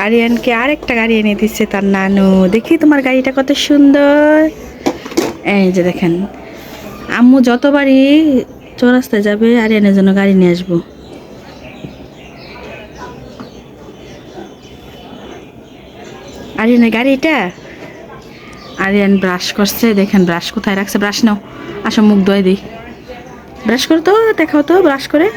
আরিয়ানকে আরেকটা গাড়ি এনে দিচ্ছে তার নানু। দেখি তোমার গাড়িটা কত সুন্দর। এই যে দেখেন, আম্মু যতবারই চৌরাস্তায় যাবে আরিয়ানের জন্য গাড়ি নিয়ে আসবো। আরিয়ানের গাড়িটা। আরিয়ান ব্রাশ করছে, দেখেন ব্রাশ কোথায় রাখছে। ব্রাশ নাও, আসো মুখ ধোয় দিই। ব্রাশ করো তো, দেখাও তো ব্রাশ করে।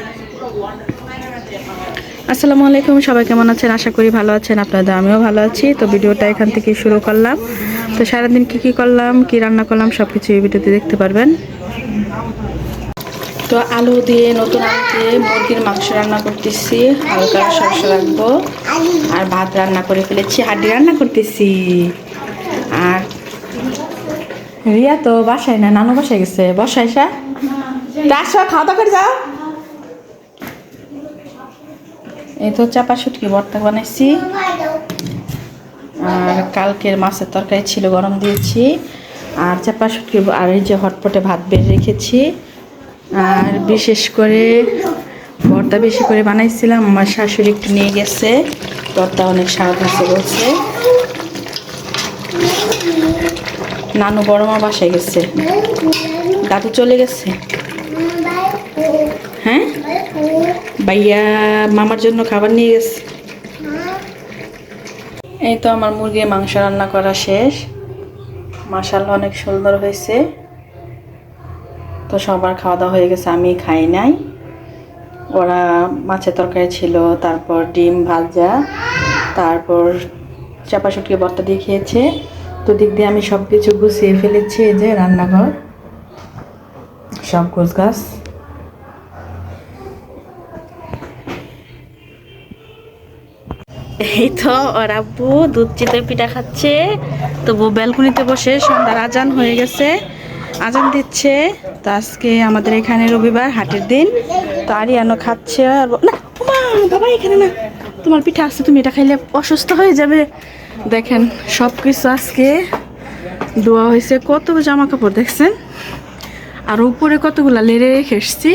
আসসালামু আলাইকুম, সবাই কেমন আছেন? আশা করি ভালো আছেন। আপনাদের আমিও ভালো আছি। তো ভিডিওটা এখান থেকে শুরু করলাম। তো সারাদিন কি করলাম, কি রান্না করলাম সব কিছু এই ভিডিওতে দেখতে পারবেন। তো আলু দিয়ে, নতুন আলু দিয়ে মুরগির মাংস রান্না করতেছি, হালকা সরষে রাখবো। আর ভাত রান্না করে ফেলেছি, হাড্ডি রান্না করতেছি। আর রিয়া তো বাসায় না, নানু বাসায় গেছে। বসায় সা আসো, খাওয়া দাওয়া করে যাও। এই তো চাপা শুটকি ভর্তা বানাইছি। আর কালকের মাছের তরকারি ছিল, গরম দিয়েছি। আর চাপা শুটকি, আর এই যে হটপটে ভাত বেড়ে রেখেছি। আর বিশেষ করে ভর্তা বেশি করে বানাইছিলাম, আমার শাশুড়ি একটু নিয়ে গেছে, ভর্তা অনেক স্বাদ হয়েছে বলছে। নানু বড় মা বাসায় গেছে, দাদু চলে গেছে। হ্যাঁ, ভাইয়া মামার জন্য খাবার নিয়ে গেছে। এই তো আমার মুরগির মাংস রান্না করা শেষ। মাশাআল্লাহ অনেক সুন্দর হয়েছে। তো সবার খাওয়া দাওয়া হয়ে গেছে, আমি খাই নাই। ওরা মাছের তরকারি ছিল, তারপর ডিম ভাজা, তারপর চাপা শুটকি ভর্তা দিয়ে খেয়েছে। তো দিক দিয়ে আমি সব কিছু গুছিয়ে ফেলেছি। এই যে রান্নাঘর সব গোছগাছ। এই তো ওর আব্বু দুধ চিতই পিঠা খাচ্ছে। তো বউ ব্যালকনিতে বসে, সন্ধ্যার আজান হয়ে গেছে, আজান দিচ্ছে। তো আজকে আমাদের এখানে রবিবার, হাটের দিন। তো আরিয়ানও খাচ্ছে। আর না মা, বাবা এখানে না, তোমার পিঠা আছে, তুমি এটা খাইলে অসুস্থ হয়ে যাবে। দেখেন সব কিছু আজকে ধোয়া হয়েছে। কত জামা কাপড় দেখছেন, আর উপরে কতগুলা লেড়ে রেখে এসছি।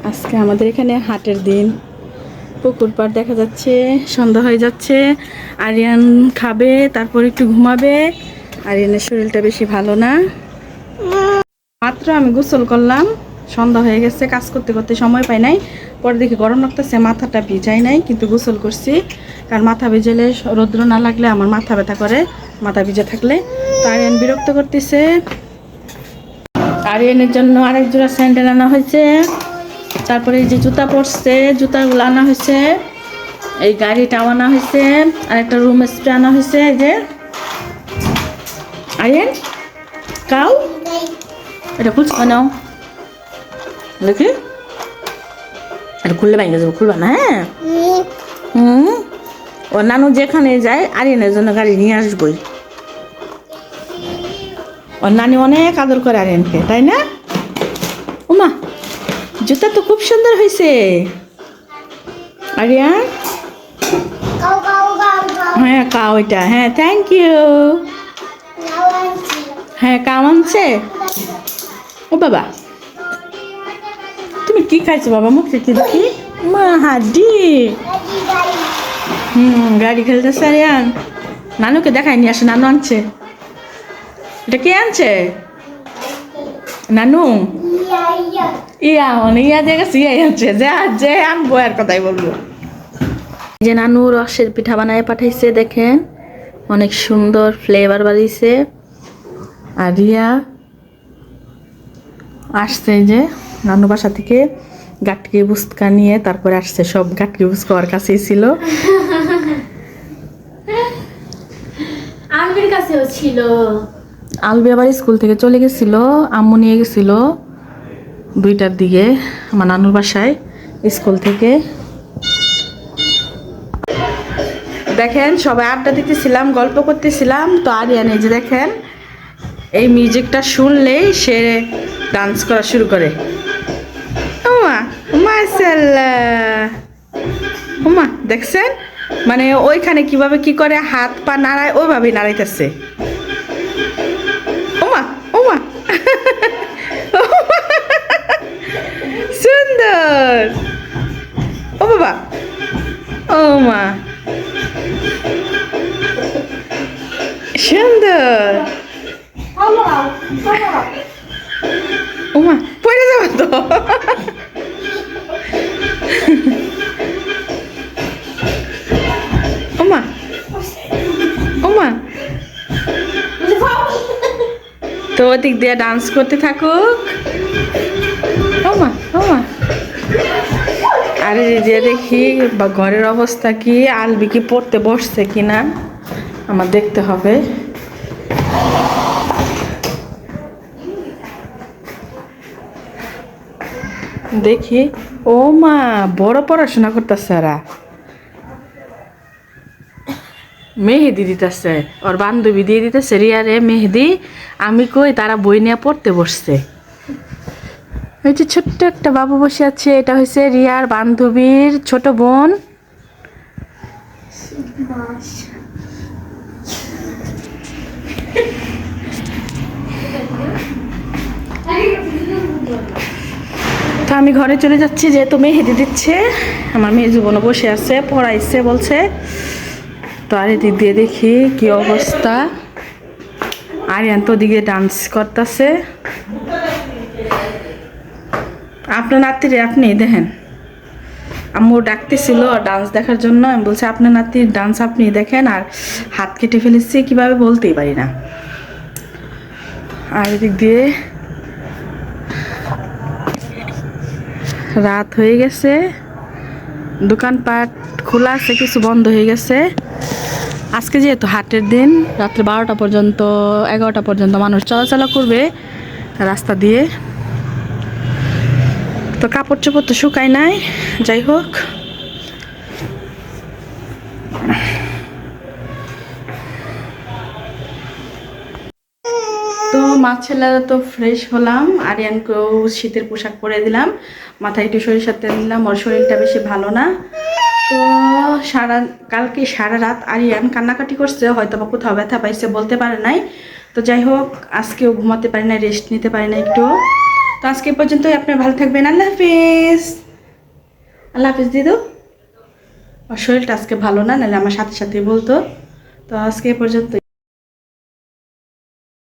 আজকে আমাদের এখানে হাটের দিন। পুকুর পাড় দেখা যাচ্ছে, সন্ধ্যা হয়ে যাচ্ছে। আরিয়ান খাবে, তারপর একটু ঘুমাবে। আরিয়ানের শরীরটা বেশি ভালো না। মাত্র আমি গোসল করলাম, সন্ধ্যা হয়ে গেছে। কাজ করতে করতে সময় পাই নাই। পরে দেখি গরম লাগতেছে, মাথাটা ভিজাই নাই, কিন্তু গোসল করছি। কারণ মাথা ভিজালে রৌদ্র না লাগলে আমার মাথা ব্যথা করে, মাথা ভিজে থাকলে। তো আরিয়ান বিরক্ত করতেছে। আরিয়ানের জন্য আরেক জোড়া স্যান্ডেল আনা হয়েছে। তারপরে এই যে জুতা পরছে, জুতাগুলো আনা হয়েছে। এই গাড়িটাও আনা হয়েছে। আর একটা রুম স্প্রে আনা হয়েছে। এই যে আরিয়ান কাউ, এটা খুলছ নাও দেখি, এটা খুললে ভেঙে যাবো, খুলবা না। হ্যাঁ, ও নানু যেখানে যায় আরিয়ানের জন্য গাড়ি নিয়ে আসবই। ওর নানি অনেক আদর করে আরিয়ানকে, তাই না? ওমা, জুতা তো খুব সুন্দর হয়েছে আরিয়ান। হ্যাঁ কাও, এটা হ্যাঁ, থ্যাংক ইউ। হ্যাঁ কাম আনছে। ও বাবা, তুমি কি খাইছো বাবা? মুখে কি দেখি? মা হাড্ডি। গাড়ি খেলতেছে আরিয়ান। নানুকে দেখাই নিয়ে আসে, নানু আনছে। এটা কে আনছে? নানু। ইয়া মানে ইয়া যে গেছে, ইয়াই আনছে। যে আনবো আর কথাই বলবো। যে নানু রসের পিঠা বানায় পাঠাইছে, দেখেন অনেক সুন্দর ফ্লেভার বাড়িয়েছে। আর রিয়া আসছে যে নানু বাসা থেকে গাটকি বুস্কা নিয়ে, তারপরে আসছে। সব গাটকি বুস্কা ওর কাছেই ছিল। আলবির কাছেও ছিল। আলবি আবার স্কুল থেকে চলে গেছিল, আম্মু নিয়ে গেছিল 2টার দিকে আমার নানুর বাসায় স্কুল থেকে। দেখেন সবাই আড্ডা দিতেছিলাম, গল্প করতেছিলাম। তো আরিয়ান এই যে দেখেন, এই মিউজিকটা শুনলেই সে ডান্স করা শুরু করে। ওমা মাশাআল্লাহ, ওমা দেখছেন, মানে ওইখানে কিভাবে কি করে হাত পা নাড়ায়, ওইভাবেই নাড়াইতেছে। ওমা ওমা সুন্দর সুন্দর। ও বাবা, ও মা, সুন্দর। ও মা, পড়ে যাবে তো। ও মা, ও মা, তো ওদিক দিয়ে ডান্স করতে থাকুক। ও মা, ও মা। আরে যে দেখি বা ঘরের অবস্থা কি, আলবি কি পড়তে বসছে কিনা আমার দেখতে হবে। দেখি। ও মা, বড় পড়াশোনা করতেছে এরা। মেহেদি দিতেছে, ওর বান্ধবী দিয়ে দিতেছে রিয়ারে মেহেদি। আমি কই তারা বই নিয়ে পড়তে বসছে। ওই যে ছোট্ট একটা বাবু বসে আছে, এটা হচ্ছে রিয়ার বান্ধবীর ছোট বোন। তো আমি ঘরে চলে যাচ্ছি, যেহেতু মেহেদি দিচ্ছে। আমার মেয়ে জীবনও বসে আছে, পড়াইছে বলছে। তো আর এদিক দিয়ে দেখি কি অবস্থা। আরিয়ান তো ওদিকে ডান্স করতেছে। আপনার নাতিরে আপনি দেখেন, আম্মু ডাকতেছিল ডান্স দেখার জন্য। আমি বলছি আপনার নাতির ডান্স আপনি দেখেন, আর হাত কেটে ফেলেছি কিভাবে বলতেই পারি না। আর এদিক দিয়ে রাত হয়ে গেছে, দোকানপাট খোলা আছে, কিছু বন্ধ হয়ে গেছে। আজকে যেহেতু হাটের দিন, রাত্রে 12টা পর্যন্ত 11টা পর্যন্ত মানুষ চলাচলা করবে রাস্তা দিয়ে। তো কাপড় চোপড় তো শুকায় নাই, যাই হোক। তো মা ছেলেরা তো ফ্রেশ হলাম, আরিয়ানকেও শীতের পোশাক পরে দিলাম, মাথায় একটু সরিষার তেল দিলাম। ওর শরীরটা বেশি ভালো না। তো কালকে সারা রাত আরিয়ান কান্নাকাটি করছে, হয়তো বা কোথাও ব্যথা পাইছে, বলতে পারে নাই। তো যাই হোক, আজকেও ঘুমাতে পারি না, রেস্ট নিতে পারি না একটু। তো আজকে পর্যন্তই, আপনার ভালো থাকবেন। আল্লাহ হাফিজ। আল্লাহ হাফিজ দিদু। ওর শরীরটা আজকে ভালো না, নাহলে আমার সাথে সাথে বলতো। তো আজকে পর্যন্ত।